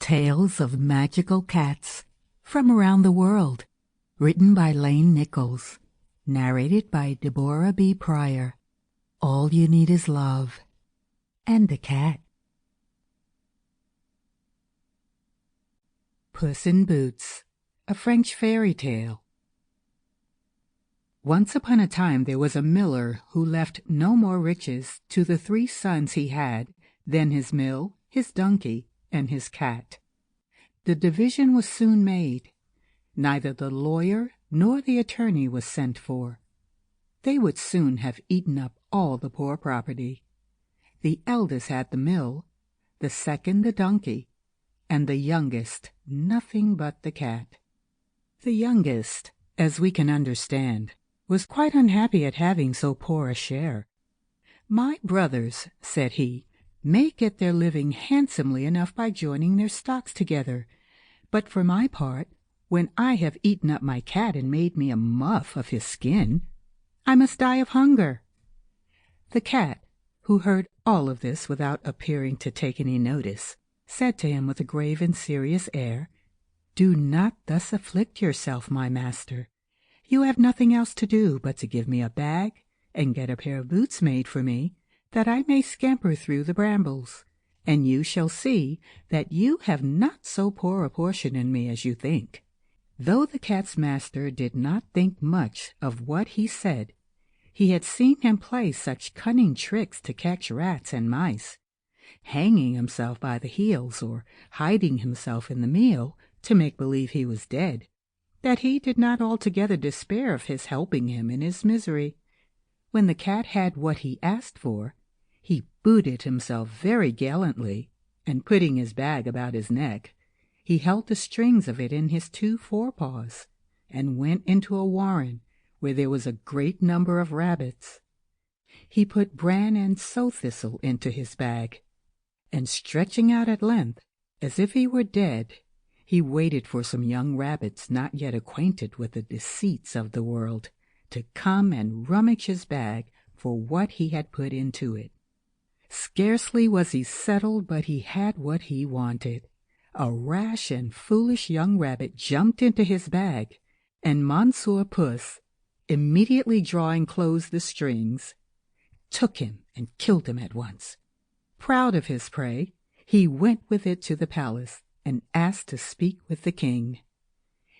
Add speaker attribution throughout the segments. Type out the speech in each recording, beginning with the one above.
Speaker 1: Tales of Magical Cats from Around the World, written by Layne Nicholls, narrated by Deborah B. Pryor. All you need is love and a cat. Puss in Boots, a French fairy tale. Once upon a time there was a miller who left no more riches to the 3 sons he had than his mill, his donkey, and his cat. The division was soon made. Neither the lawyer nor the attorney was sent for. They would soon have eaten up all the poor property. The eldest had the mill, the second the donkey, and the youngest nothing but the cat. The youngest, as we can understand, was quite unhappy at having so poor a share. "My brothers," said he, "may get their living handsomely enough by joining their stocks together, but for my part, when I have eaten up my cat and made me a muff of his skin, I must die of hunger." The cat, who heard all of this without appearing to take any notice, said to him with a grave and serious air, "Do not thus afflict yourself, my master. You have nothing else to do but to give me a bag and get a pair of boots made for me, that I may scamper through the brambles, and you shall see that you have not so poor a portion in me as you think." Though the cat's master did not think much of what he said, he had seen him play such cunning tricks to catch rats and mice, hanging himself by the heels or hiding himself in the meal to make believe he was dead, that he did not altogether despair of his helping him in his misery. When the cat had what he asked for, he booted himself very gallantly, and putting his bag about his neck, he held the strings of it in his 2 forepaws, and went into a warren where there was a great number of rabbits. He put bran and sow-thistle into his bag, and stretching out at length, as if he were dead, he waited for some young rabbits not yet acquainted with the deceits of the world to come and rummage his bag for what he had put into it. Scarcely was he settled but he had what he wanted. A rash and foolish young rabbit jumped into his bag, and Monsieur Puss, immediately drawing close the strings, took him and killed him at once. Proud of his prey, he went with it to the palace and asked to speak with the king.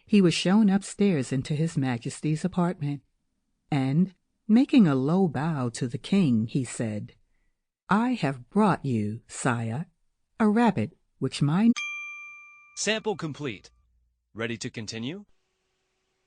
Speaker 1: He was shown upstairs into his majesty's apartment, and, making a low bow to the king, he said, "I have brought you, sire, a rabbit which my..."
Speaker 2: Sample complete. Ready to continue?